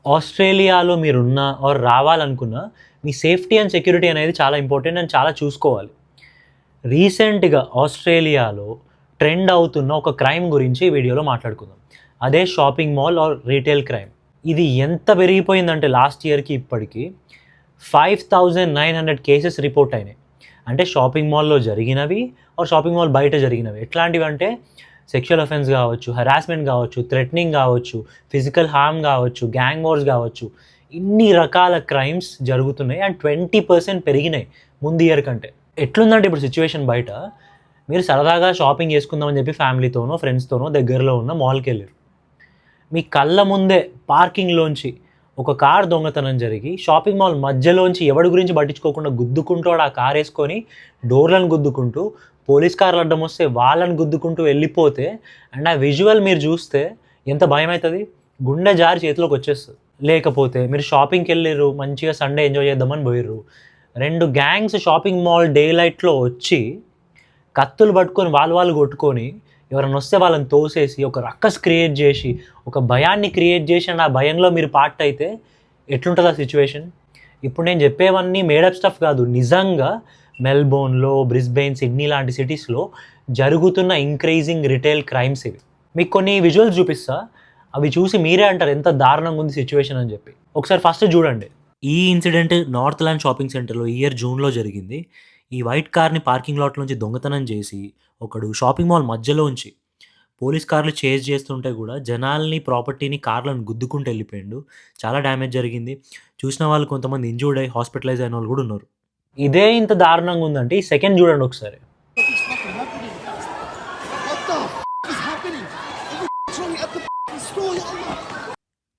ఆస్ట్రేలియాలో మీరున్నా ఆర్ రావాలనుకున్నా మీ సేఫ్టీ అండ్ సెక్యూరిటీ అనేది చాలా ఇంపార్టెంట్ అండ్ చాలా చూసుకోవాలి. రీసెంట్‌గా ఆస్ట్రేలియాలో ట్రెండ్ అవుతున్న ఒక క్రైమ్ గురించి ఈ వీడియోలో మాట్లాడుకుందాం. అదే shopping mall or retail crime. ఇది ఎంత పెరిగిపోయిందంటే లాస్ట్ ఇయర్‌కి ఇప్పటికి 5,900 కేసెస్ రిపోర్ట్ అయినాయి. అంటే షాపింగ్ మాల్‌లో జరిగినవి ఆర్ షాపింగ్ మాల్ బయట జరిగినవి. ఎట్లాంటివంటే సెక్షువల్ అఫెన్స్ కావచ్చు, హెరాస్మెంట్ కావచ్చు, థ్రెటనింగ్ కావచ్చు, ఫిజికల్ హార్మ్ కావచ్చు, గ్యాంగ్ వార్స్ కావచ్చు. ఇన్ని రకాల క్రైమ్స్ జరుగుతున్నాయి అండ్ 20% పెరిగినాయి ముందు ఇయర్ కంటే. ఎట్లుందంటే ఇప్పుడు సిచ్యువేషన్ బయట, మీరు సరదాగా షాపింగ్ చేసుకుందామని చెప్పి ఫ్యామిలీతోనో ఫ్రెండ్స్తోనో దగ్గరలో ఉన్న మాల్కి వెళ్ళారు. మీ కళ్ళ ముందే పార్కింగ్లోంచి ఒక కార్ దొంగతనం జరిగి షాపింగ్ మాల్ మధ్యలోంచి ఎవడి గురించి పట్టించుకోకుండా గుద్దుకుంటూ ఆ కార్ వేసుకొని డోర్లను గుద్దుకుంటూ పోలీస్ కార్లు అడ్డం వస్తే వాళ్ళని గుద్దుకుంటూ వెళ్ళిపోతే అండ్ ఆ విజువల్ మీరు చూస్తే ఎంత భయం అవుతుంది, గుండె జారి చేతిలోకి వచ్చేస్తుంది. లేకపోతే మీరు షాపింగ్కి వెళ్ళారు, మంచిగా సండే ఎంజాయ్ చేద్దామని పోయిర్రు, 2 గ్యాంగ్స్ షాపింగ్ మాల్ డే లైట్లో వచ్చి కత్తులు పట్టుకొని వాళ్ళు కొట్టుకొని ఎవరైనా వస్తే వాళ్ళని తోసేసి ఒక రక్కస్ క్రియేట్ చేసి ఒక భయాన్ని క్రియేట్ చేసి అండ్ ఆ భయంలో మీరు పార్ట్ అయితే ఎట్లుంటుంది ఆ సిచ్యువేషన్. ఇప్పుడు నేను చెప్పేవన్నీ మేడప్ స్టఫ్ కాదు, నిజంగా మెల్బోర్న్లో, బ్రిస్బెయిన్, సిడ్నీ లాంటి సిటీస్లో జరుగుతున్న ఇంక్రీజింగ్ రిటైల్ క్రైమ్స్ ఇవి. మీకు కొన్ని విజువల్స్ చూపిస్తా, అవి చూసి మీరే అంటారు ఎంత దారుణంగా ఉంది సిచ్యువేషన్ అని చెప్పి. ఒకసారి ఫస్ట్ చూడండి. ఈ ఇన్సిడెంట్ నార్త్ ల్యాండ్ షాపింగ్ సెంటర్లో ఈ ఇయర్ జూన్లో జరిగింది. ఈ వైట్ కార్ని పార్కింగ్ లాట్ నుంచి దొంగతనం చేసి ఒకడు షాపింగ్ మాల్ మధ్యలోంచి పోలీస్ కార్లు చేజ్ చేస్తుంటే కూడా జనాల్ని, ప్రాపర్టీని, కార్లను గుద్దుకుంటూ వెళ్ళిపోయిండు. చాలా డ్యామేజ్ జరిగింది. చూసిన వాళ్ళు కొంతమంది ఇంజూర్డ్ అయ్యి హాస్పిటలైజ్ అయిన వాళ్ళు కూడా ఉన్నారు. ఇదే ఇంత దారుణంగా ఉందంటే ఈ సెకండ్ చూడండి ఒకసారి.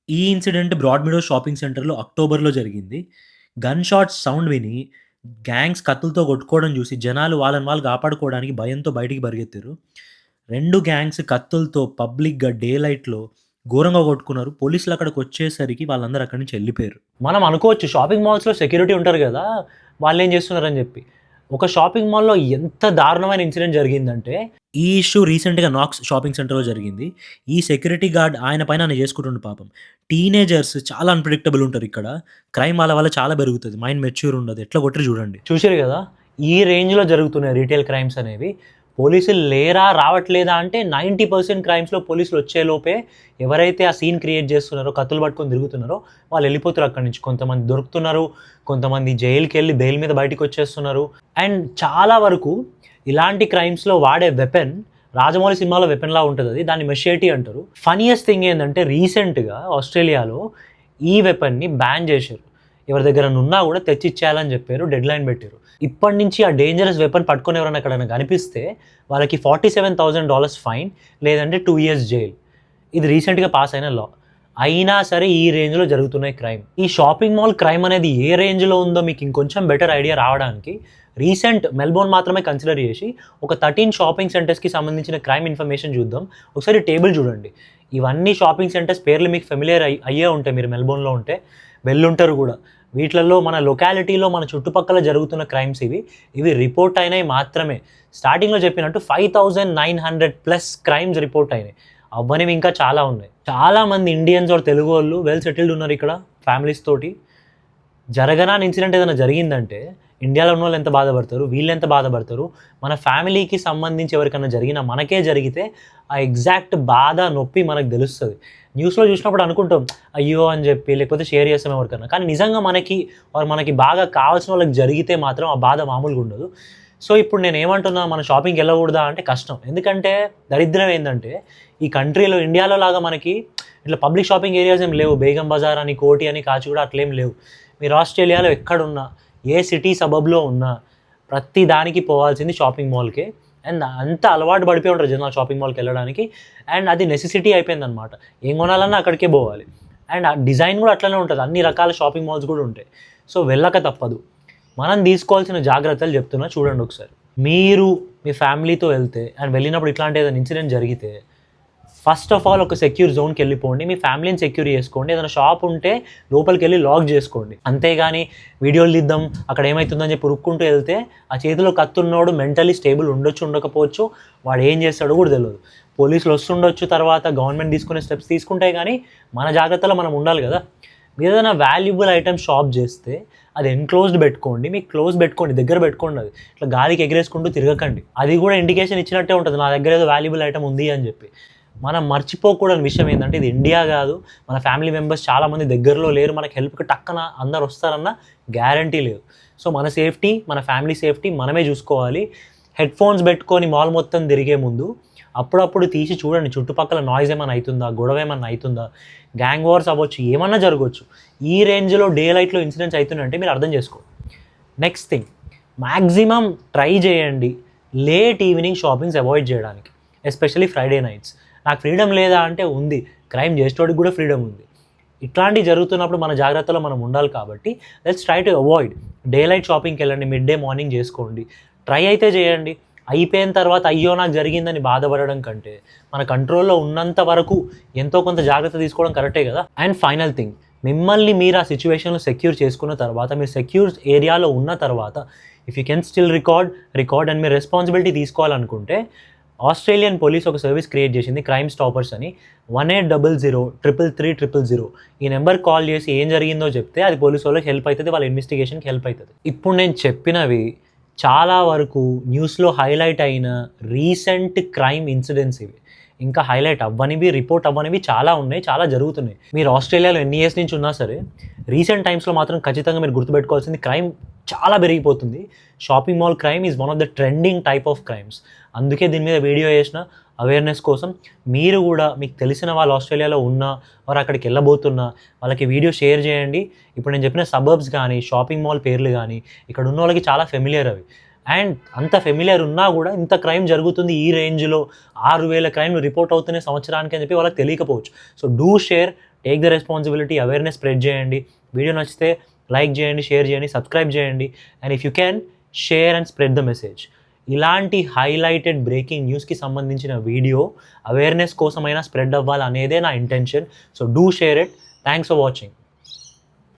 ఈ ఇన్సిడెంట్ బ్రాడ్మీడో షాపింగ్ సెంటర్లో అక్టోబర్లో జరిగింది. గన్ షాట్స్ సౌండ్ విని గ్యాంగ్స్ కత్తులతో కొట్టుకోవడం చూసి జనాలు వాళ్ళని వాళ్ళు కాపాడుకోవడానికి భయంతో బయటికి పరిగెత్తారు. 2 గ్యాంగ్స్ కత్తులతో పబ్లిక్‌గా డే లైట్‌లో ఘోరంగా కొట్టుకున్నారు. పోలీసులు అక్కడికి వచ్చేసరికి వాళ్ళందరూ అక్కడి నుంచి వెళ్ళిపోయారు. మనం అనుకోవచ్చు షాపింగ్ మాల్స్‌లో సెక్యూరిటీ ఉంటారు కదా, వాళ్ళేం చేస్తున్నారని చెప్పి. ఒక షాపింగ్ మాల్‌లో ఎంత దారుణమైన ఇన్సిడెంట్ జరిగిందంటే, ఈ ఇష్యూ రీసెంట్‌గా నాక్స్ షాపింగ్ సెంటర్‌లో జరిగింది. ఈ సెక్యూరిటీ గార్డ్ ఆయన పైన ఆయన చేసుకుంటుండు పాపం. టీనేజర్స్ చాలా అన్‌ప్రెడిక్టబుల్ ఉంటారు ఇక్కడ. క్రైమ్ వాళ్ళ వల్ల చాలా పెరుగుతది. మైండ్ మెచ్యూర్ ఉండదు. ఎట్లా కొట్టిర్రు చూడండి. చూసారు కదా, ఈ రేంజ్‌లో జరుగుతున్నాయి రీటైల్ క్రైమ్స్ అనేవి. పోలీసులు లేరా, రావట్లేదా అంటే 90% క్రైమ్స్‌లో పోలీసులు వచ్చేలోపే ఎవరైతే ఆ సీన్ క్రియేట్ చేస్తున్నారో, కత్తులు పట్టుకొని తిరుగుతున్నారో వాళ్ళు వెళ్ళిపోతారు అక్కడి నుంచి. కొంతమంది దొరుకుతున్నారు, కొంతమంది జైలుకెళ్ళి బెయిల్ మీద బయటకు వచ్చేస్తున్నారు. అండ్ చాలా వరకు ఇలాంటి క్రైమ్స్‌లో వాడే వెపన్ రాజమౌళి సినిమాలో వెపన్లా ఉంటుంది, అది దాన్ని మెషేటీ అంటారు. ఫనియస్ట్ థింగ్ ఏంటంటే రీసెంట్‌గా ఆస్ట్రేలియాలో ఈ వెపన్ని బ్యాన్ చేశారు. ఎవరి దగ్గర ఉన్నా కూడా తెచ్చిచ్చేయాలని చెప్పారు, డెడ్ లైన్ పెట్టారు. ఇప్పటి నుంచి ఆ డేంజరస్ వెపన్ పట్టుకొని ఎవరైనా ఎక్కడైనా కనిపిస్తే వాళ్ళకి $47,000 ఫైన్, లేదంటే 2 years జైల్. ఇది రీసెంట్గా పాస్ అయిన లా. అయినా సరే ఈ రేంజ్లో జరుగుతున్నాయి క్రైమ్. ఈ షాపింగ్ మాల్ క్రైమ్ అనేది ఏ రేంజ్లో ఉందో మీకు ఇంకొంచెం బెటర్ ఐడియా రావడానికి రీసెంట్ మెల్బోర్న్ మాత్రమే కన్సిడర్ చేసి ఒక 13 షాపింగ్ సెంటర్స్కి సంబంధించిన క్రైమ్ ఇన్ఫర్మేషన్ చూద్దాం. ఒకసారి టేబుల్ చూడండి. ఇవన్నీ షాపింగ్ సెంటర్స్ పేర్లు మీకు ఫెమిలియర్ అయ్యే ఉంటాయి, మీరు మెల్బోర్న్లో ఉంటే వెళ్ళుంటారు కూడా. వీటిలలో మన లొకాలిటీలో మన చుట్టుపక్కల జరుగుతున్న క్రైమ్స్ ఇవి రిపోర్ట్ అయినాయి మాత్రమే. స్టార్టింగ్లో చెప్పినట్టు 5,900+ క్రైమ్స్ రిపోర్ట్ అయినాయి. అవ్వనివి ఇంకా చాలా ఉన్నాయి. చాలామంది ఇండియన్స్ ఆర్ తెలుగు వాళ్ళు వెల్ సెటిల్డ్ ఉన్నారు ఇక్కడ ఫ్యామిలీస్ తోటి. జరగరాని ఇన్సిడెంట్ ఏదైనా జరిగిందంటే ఇండియాలో ఉన్న వాళ్ళు ఎంత బాధపడతారు, వీళ్ళు ఎంత బాధపడతారు. మన ఫ్యామిలీకి సంబంధించి ఎవరికైనా జరిగినా, మనకే జరిగితే ఆ ఎగ్జాక్ట్ బాధ, నొప్పి మనకు తెలుస్తుంది. న్యూస్లో చూసినప్పుడు అనుకుంటాం అయ్యో అని చెప్పి, లేకపోతే షేర్ చేస్తాం ఎవరికన్నా. కానీ నిజంగా మనకి బాగా కావాల్సిన వాళ్ళకి జరిగితే మాత్రం ఆ బాధ మామూలుగా ఉండదు. సో ఇప్పుడు నేను ఏమంటున్నా, మన షాపింగ్కి వెళ్ళకూడదా అంటే కష్టం. ఎందుకంటే దరిద్రం ఏంటంటే ఈ కంట్రీలో, ఇండియాలో లాగా మనకి ఇట్లా పబ్లిక్ షాపింగ్ ఏరియాస్ ఏం లేవు. బేగం బజార్ అని, కోటి అని, కాచిగూడ అట్లేం లేవు. మీరు ఆస్ట్రేలియాలో ఎక్కడున్నా, ఏ సిటీ సబబ్లో ఉన్నా ప్రతి దానికి పోవాల్సింది షాపింగ్ మాల్కే. అండ్ అంత అలవాటు పడిపోయి ఉంటారు జనాలు షాపింగ్ మాల్కి వెళ్ళడానికి. అండ్ అది నెసెసిటీ అయిపోయిందనమాట. ఏం కొనాలన్నా అక్కడికే పోవాలి. అండ్ ఆ డిజైన్ కూడా అట్లనే ఉంటుంది. అన్ని రకాల షాపింగ్ మాల్స్ కూడా ఉంటాయి. సో వెళ్ళక తప్పదు. మనం తీసుకోవాల్సిన జాగ్రత్తలు చెప్తున్నా చూడండి ఒకసారి. మీరు మీ ఫ్యామిలీతో వెళ్తే అండ్ వెళ్ళినప్పుడు ఇట్లాంటి ఏదైనా ఇన్సిడెంట్ జరిగితే ఫస్ట్ ఆఫ్ ఆల్ ఒక సెక్యూర్ జోన్కి వెళ్ళిపోండి. మీ ఫ్యామిలీని సెక్యూర్ చేసుకోండి. ఏదైనా షాప్ ఉంటే లోపలికి వెళ్ళి లాక్ చేసుకోండి. అంతేగాని వీడియోలు తీద్దాం, అక్కడ ఏమవుతుందని చెప్పి ఉరుక్కుంటూ వెళ్తే ఆ చేతిలో కత్తున్నోడు మెంటలీ స్టేబుల్ ఉండొచ్చు, ఉండకపోవచ్చు, వాడు ఏం చేస్తాడో కూడా తెలియదు. పోలీసులు వస్తుండొచ్చు, తర్వాత గవర్నమెంట్ తీసుకునే స్టెప్స్ తీసుకుంటే, కానీ మన జాగ్రత్తలో మనం ఉండాలి కదా. మీరు ఏదైనా వాల్యుబుల్ ఐటమ్ షాప్ చేస్తే అది ఎన్‌క్లోజ్డ్ పెట్టుకోండి. మీకు క్లోజ్ పెట్టుకోండి. దగ్గర పెట్టుకోండి అది. ఇట్లా గాలికి ఎగరేసుకుంటూ తిరగకండి. అది కూడా ఇండికేషన్ ఇచ్చినట్టే ఉంటది. నా దగ్గర ఏదో వాల్యుబుల్ ఐటమ్ ఉంది అని చెప్పి. మనం మర్చిపోకూడని విషయం ఏందంటే ఇది ఇండియా కాదు. మన ఫ్యామిలీ మెంబర్స్ చాలామంది దగ్గరలో లేరు. మనకి హెల్ప్‌కి టక్కన అందరూ వస్తారన్న గ్యారంటీ లేదు. సో మన సేఫ్టీ, మన ఫ్యామిలీ సేఫ్టీ మనమే చూసుకోవాలి. హెడ్‌ఫోన్స్ పెట్టుకొని మాల్ మొత్తం తిరిగే ముందు అప్పుడప్పుడు తీసి చూడండి చుట్టుపక్కల నాయిస్ ఏమైనా అయితుందా? గొడవ ఏమన్నా అయితుందా? గ్యాంగ్ వార్స్ అవ్వచ్చు. ఏమన్నా జరగొచ్చు. ఈ రేంజ్‌లో డే లైట్‌లో ఇన్సిడెంట్స్ అయితున్నాయంటే మీరు అర్థం చేసుకోండి. నెక్స్ట్ థింగ్ మాక్సిమం ట్రై చేయండి లేట్ ఈవినింగ్ షాపింగ్స్ అవాయిడ్ చేయడానికి. Especially Friday nights. నాకు ఫ్రీడమ్ లేదా అంటే ఉంది. క్రైమ్ చేసేటోడికి కూడా ఫ్రీడమ్ ఉంది. ఇట్లాంటివి జరుగుతున్నప్పుడు మన జాగ్రత్తలో మనం ఉండాలి కాబట్టి let's try to avoid. Day light షాపింగ్కి వెళ్ళండి. మిడ్ డే మార్నింగ్ చేసుకోండి. ట్రై అయితే చేయండి. అయిపోయిన తర్వాత అయ్యో నాకు జరిగిందని బాధపడడం కంటే మన కంట్రోల్లో ఉన్నంత వరకు ఎంతో కొంత జాగ్రత్త తీసుకోవడం కరెక్టే కదా. అండ్ ఫైనల్ థింగ్ మిమ్మల్ని మీరు ఆ సిచ్యువేషన్లో సెక్యూర్ చేసుకున్న తర్వాత మీరు సెక్యూర్ ఏరియాలో ఉన్న తర్వాత if you can still record and మీరు రెస్పాన్సిబిలిటీ తీసుకోవాలనుకుంటే ఆస్ట్రేలియన్ పోలీస్ ఒక సర్వీస్ క్రియేట్ చేసింది క్రైమ్ స్టాపర్స్ అని. 1800 333 ఈ నెంబర్ కాల్ చేసి ఏం జరిగిందో చెప్తే అది పోలీసు వాళ్ళకి హెల్ప్ అవుతుంది. వాళ్ళ ఇన్వెస్టిగేషన్కి హెల్ప్ అవుతుంది. ఇప్పుడు నేను చెప్పినవి చాలా వరకు న్యూస్లో హైలైట్ అయిన రీసెంట్ క్రైమ్ ఇన్సిడెంట్స్ ఇవి. ఇంకా హైలైట్ అవ్వనివి, రిపోర్ట్ అవ్వనివి చాలా ఉన్నాయి, చాలా జరుగుతున్నాయి. మీరు ఆస్ట్రేలియాలో ఎన్ని ఇయర్స్ నుంచి ఉన్నా సరే రీసెంట్ టైమ్స్లో మాత్రం ఖచ్చితంగా మీరు గుర్తుపెట్టుకోవాల్సింది క్రైమ్ చాలా పెరిగిపోతుంది. Shopping mall crime is one of the trending type of crimes. అందుకే దీని మీద వీడియో చేసిన అవేర్నెస్ కోసం. మీరు కూడా మీకు తెలిసిన వాళ్ళు ఆస్ట్రేలియాలో ఉన్నా వారు అక్కడికి వెళ్ళబోతున్నా వాళ్ళకి వీడియో షేర్ చేయండి. ఇప్పుడు నేను చెప్పిన సబర్బ్స్ కానీ షాపింగ్ మాల్ పేర్లు కానీ ఇక్కడ ఉన్న వాళ్ళకి చాలా ఫెమిలియర్ అవి. అండ్ అంత ఫెమిలియర్ ఉన్నా కూడా ఇంత క్రైమ్ జరుగుతుంది ఈ రేంజ్లో 6,000 క్రైమ్లు రిపోర్ట్ అవుతున్నాయి సంవత్సరానికి అని చెప్పి వాళ్ళకి తెలియకపోవచ్చు. So do share, take the responsibility, awareness spread చేయండి. వీడియో నచ్చితే లైక్ చేయండి, షేర్ చేయండి, సబ్స్క్రైబ్ చేయండి. And if you can share and spread the message. ఇలాంటి హైలైటెడ్ బ్రేకింగ్ న్యూస్కి సంబంధించిన వీడియో అవేర్నెస్ కోసమైనా స్ప్రెడ్ అవ్వాలనేదే నా intention. So do share it. Thanks for watching.